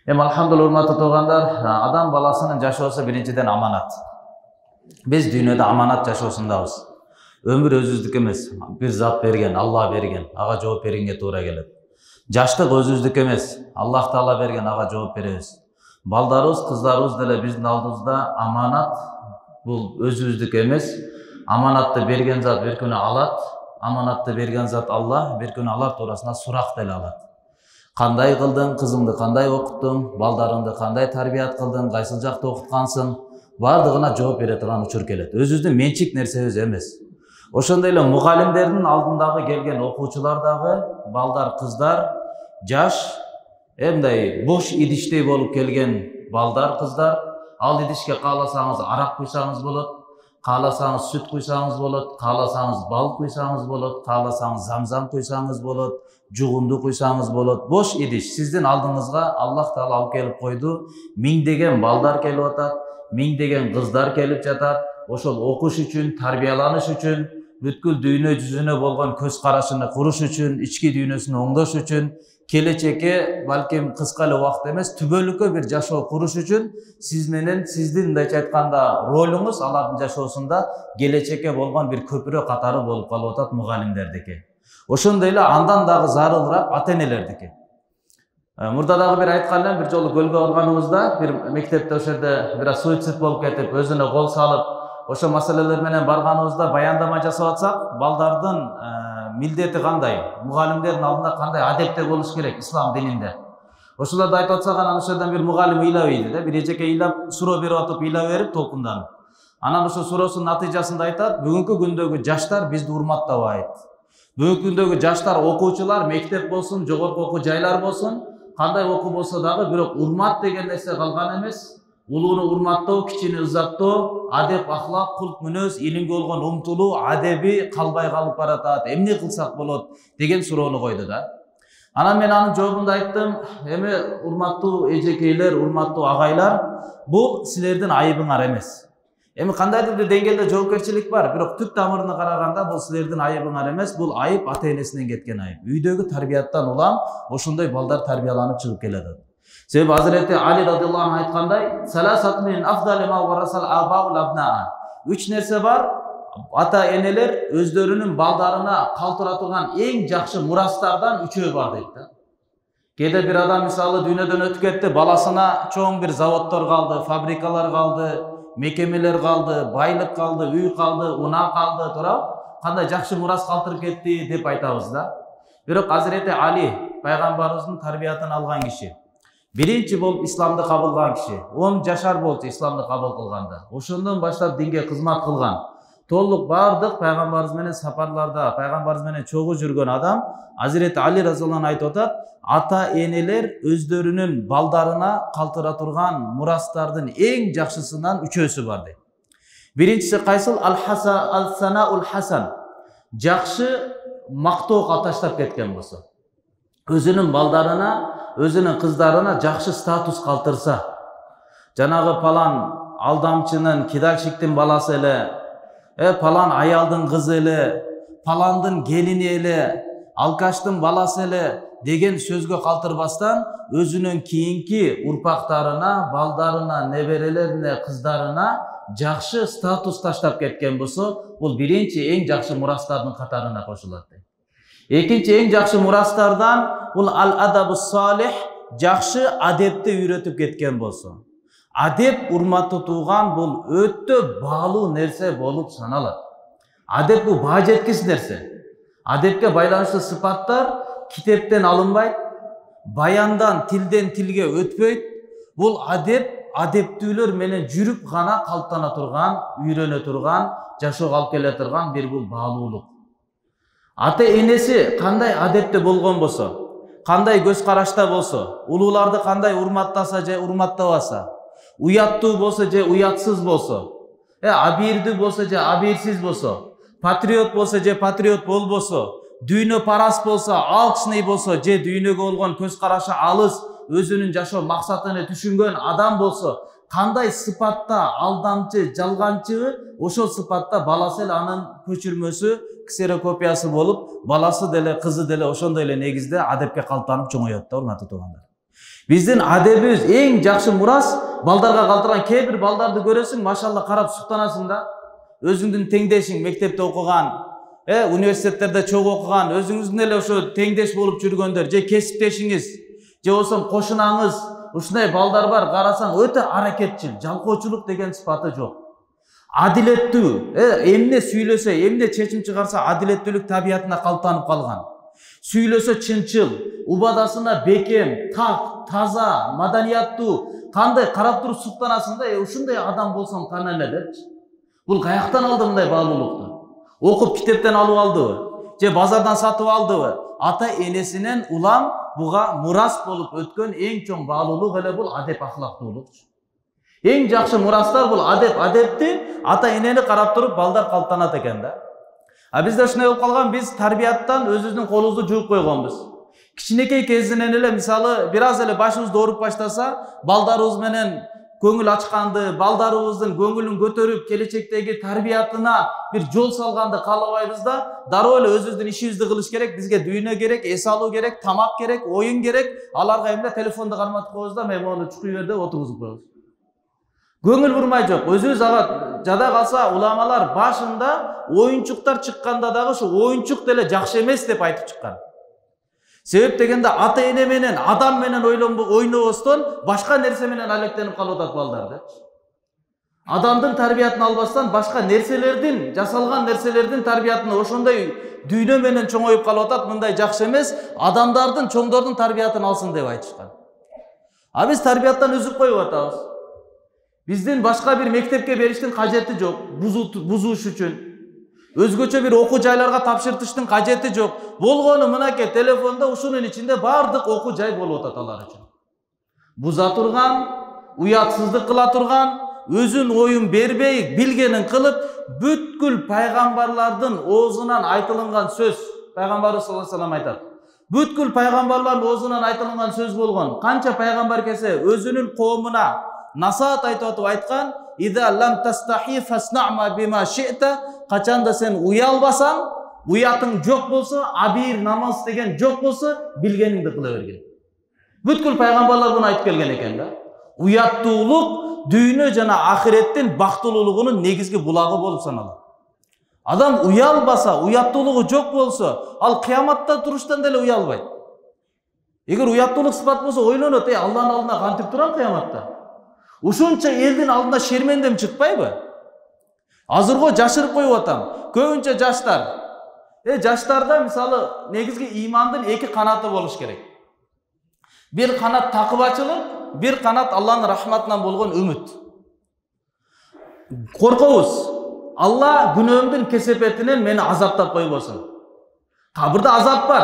Alhamdulillah urmatlı tуугандар, адам баласынын жашоосу биринчиден аманат. Биз дүйнөдө аманат жашоосундабыз. Өмүр өзүбүздүк эмес, бир зат берген, Алла берген, ага жооп бергенге туура келет. Жаштык өзүбүздүк эмес, Аллах Таала берген, ага жооп беребиз. Балдарыбыз, кыздарыбыз деле биздин алдыбызда аманат. Бул өзүбүздүк эмес, аманатты берген зат бир күнү алат. Аманатты берген зат Алла бир күнү алар туурасында сурак деле алат. Кандай кылдың, кызыңды кандай окуттуң, балдарыңды кандай тарбият кылдың, кайсыл жакта окуткансың, бардыгына жооп бере турган учур келет. Өзүбүздүн менчик нерсебиз эмес. Ошондой эле мугалимдердин алдындагы келген окуучулар дагы, балдар, кыздар, жаш, мындай бош идиштей болуп келген балдар, кыздар, ал идишке кааласаңыз арак куйсаңыз болот, кааласаңыз сүт куйсаңыз болот, кааласаңыз бал куйсаңыз болот, кааласаңыз замзам куйсаңыз болот, жугунду куйсаңыз болот. Бош идиш сиздин алдыңызга Аллах Таала алып келип койду. Миңдеген балдар келип атат, миңдеген кыздар келип жатат. Ошол окуш үчүн, тарбияланыш үчүн, бүткүл дүйнө жүзүнө болгон көз карашын куруш үчүн, ички дүйнөсүн оңдош үчүн, келечекке балким кыска эле убакыт эмес, түбөлүккө бир жашоо куруш үчүн сиз менен сиздин мындайча айтканда ролуңуз алардын жашоосунда келечекке болгон бир көпүрө катары болуп калып атат мугалимдердики. Ошондой эле андан дагы зарылыраак ата-энелердики. Мурда дагы бир айткан элем, бир жолу көлгө барганыбызда, бир мектепте ошол жерде бир суицид болуп кетип, өзүнө кол салып, ошо маселелер менен барганыбызда баяндама жасап атсак, балдардын милдети кандай, мугалимдердин алдында кандай адепте болуш керек ислам дининде. Ошолорду айтып атсак, анан ошол жерден бир мугалим ыйлап ийди да, бир эжеке ыйлап, суроо берип атып, ыйлап берип толкунданып. Анан ошо суроосунун натыйжасында айтат, бүгүнкү күндөгү жаштар бизди урматтабайт. Бүгүнкү күндөгү жаштар, окуучулар, мектеп болсун, жогорку окуу жайлар болсун, кандай окуу болсо дагы, бирок урмат деген нерсе калган эмес. Улууну урматтоо, кичини ызаттоо, адеп, ахлак, кулк мүнөз, илимге болгон умтулуу, адеби калбай калып баратат. Эмне кылсак болот деген суроону койду да. Анан мен анын жообунда айттым, эми урматтуу эжекейлер, урматтуу агайлар, бул силердин айыбыңар эмес. Эми кандайдыр бир деңгээлде жоопкерчилик бар, бирок түп тамырына караганда бул силердин айыбыңар эмес, бул айып ата-энесинен кеткен айып. Үйдөгү тарбияттан улам ошондой балдар тарбияланып чыгып келет. Себеби Hazreti Ali radıyallahu anh ayткандай, "Salasatun min afdali ma warasal aba'ul abna'a." Үч нерсе бар, ата-энелер өздөрүнүн балдарына калтыра турган эң жакшы мурастардан үчөө бар дейт да. Кээде бир адам мисалы дүйнөдөн өтүп кетти, баласына чоң бир заводдор калды, фабрикалар калды, мекемелер калды, байлык калды, үй калды, унаа калды, туурабы? Кандай жакшы мурас калтырып кетти деп айтабыз да. Бирок Hazreti Ali пайгамбарыбыздын тарбиятын алган киши, биринчи болуп исламды кабыл кылган киши, 10 жашар болчу исламды кабыл кылганда. Ошондон баштап динге кызмат кылган. Толук бардык пайгамбарыбыз менен сапарларда, пайгамбарыбыз менен чогуу жүргөн адам Hazreti Ali разияллаху анху айтып атат, ата-энелер өздөрүнүн балдарына калтыра турган мурастардын эң жакшысынан үчөөсү бар дейт. Биринчиси кайсыл? Ал-санаул хасан. Жакшы мактоо калташтап кеткен болсо. Өзүнүн балдарына, өзүнүн кыздарына жакшы статус калтырса, жанагы палан алдамчынын, кидальщиктин баласы эле, палан аялдын кызы эле, паландын келини эле, алкаштын баласы эле деген сөзгө калтырбастан, өзүнүн кийинки урпактарына, балдарына, неберелерине, кыздарына жакшы статус таштап кеткен болсо, бул биринчи эң жакшы мурастардын катарына кошулат. Экинчи эң жакшы мурастардан бул ал-адабус салих, жакшы адепти үйрөтүп кеткен болсо. Адеп, урматтуу тууган, бул өтө баалуу нерсе болуп саналат. Адеп бул баа жеткис нерсе. Адепке байланыштуу сыпаттар китептен алынбайт, баяндан, тилден тилге өтпөйт. Бул адеп, адептүүлөр менен жүрүп гана калыптана турган, үйрөнө турган, жашоого алып келе турган бир бул баалуулук. Ата-энеси кандай адепте болгон болсо, кандай көз карашта болсо, улууларды кандай урматтаса же урматтабаса, уяттуу болсо же уятсыз болсо, абийирдүү болсо же абийирсиз болсо, патриот болсо же патриот болбосо, дүйнө парас болсо, алчный болсо же дүйнөгө болгон көз карашы алыс, өзүнүн жашоо максатыны түшүнгөн адам болсо, кандай сыпатта алдамчы, жалганчы, ошол сыпатта баласы эле анын көчүрмөсү, ксерокопиясы болуп, баласы деле, кызы деле ошондой эле негизде адепке калыптанып чоңоёт да, урматтуу туугандар. Биздин адебибиз эң жакшы мурас, балдарга калтырган кээ бир балдарды көрөсүң, машалла карап суктанасың да. Өзүңдүн теңдешиң мектепте окуган, университеттерде чогуу окуган, өзүңүздүн эле ошо теңдеш болуп жүргөндөр, же кесиптешиңиз, же болсо кошунаңыз, ушундай балдар бар, карасаң өтө аракетчил, жалкоочулук деген сыпаты жок. Адилеттүү, эмне сүйлөсө, эмне чечим чыгарса, адилеттүүлүк табиятына калыптанып калган. Сүйлөсө чынчыл, убадасына бекем, так, таза, маданияттуу, кандай карап туруп суктанасың да, ушундай адам болсом кана эле депчи. Бул каяктан алды мындай баалуулукту? Окуп китептен алып алдыбы? Же базардан сатып алдыбы? Ата энесинен улам буга мурас болуп өткөн эң чоң баалуулук эле бул адеп ахлактуулук. Эң жакшы мурастар бул адепти ата энени карап туруп балдар калыптанат экен да. А бизде ушундай болуп калган, биз тарбияттан өзүбүздүн колубузду жууп койгонбуз. Кичинекей кезинен эле мисалы бир аз эле башыбызды ооруп баштаса, балдарыбыз менен көңүл ачканды, балдарыбыздын көңүлүн көтөрүп, келечектеги тарбиятына бир жол салганды каалабайбыз да, дароо эле өзүбүздүн ишибизди кылыш керек, бизге дүйнө керек, эс алуу керек, тамак керек, оюн керек, аларга эмне телефонду карматып коебуз да, мен мону чукуй бер деп отургузуп коебуз. Көңүл бурмай жок, өзүбүз ага жада калса, уламалар башында оюнчуктар чыкканда дагы ушу оюнчук деле жакшы эмес деп айтып чыккан. Себеп дегенде ата эне менен, адам менен ойнобостон башка нерсе менен алектенип калып атат балдар да. Адамдын тарбиятын албастан башка нерселердин, жасалган нерселердин тарбиятын ошондой дүйнө менен чоңоюп калып атат, мындай жакшы эмес, адамдардын, чоңдордун тарбиятын алсын деп айтышкан. А биз тарбияттан үзүп коюп атабыз. Биздин башка бир мектепке бериштин кажети жок, бузууш үчүн. Өзгөчө бир окуу жайларга тапшыртыштын кажети жок. Болгону мынакей телефондо ушунун ичинде бардык окуу жай болуп атат алар үчүн. Буза турган, уятсыздык кыла турган, өзүн оюн бербей, билгенин кылып, бүткүл пайгамбарлардын оозунан айтылган сөз, пайгамбарыбыз саллаллаху алейхи ва саллям айтат. Бүткүл пайгамбарлардын оозунан айтылган сөз болгон. Канча пайгамбар келсе өзүнүн коомуна насаат айтып айткан, «Ида лам тастахи фаснама бима ши'та», качанда сен уялбасаң, уятың жок болсо, абир намаз деген жок болсо, билгениңди кыла берген. Бүткүл пайгамбарлар буну айтып келген экен да. Уяттуулук дүйнө жана ахиреттин бактылуулугунун негизги булагы болуп саналат. Адам уялбаса, уяттуулугу жок болсо, ал кыяматта туруштан деле уялбайт. Эгер уяттуулук сыпат болсо, ойлонот, Алланын алдына кантип турам кыяматта? Ушунча элдин алдына шермендем чыкпайбы? Азырго жашырып коюп атам. Көбүнчө жаштар. Жаштарда мисалы негизги имандын эки канаты болуш керек. Бир канат такыбачылык, бир канат Алланын рахматынан болгон үмүт. Коркобуз. Алла күнөөмдүн кесепетинен мени азаптап койбосун. Кабырда азап бар.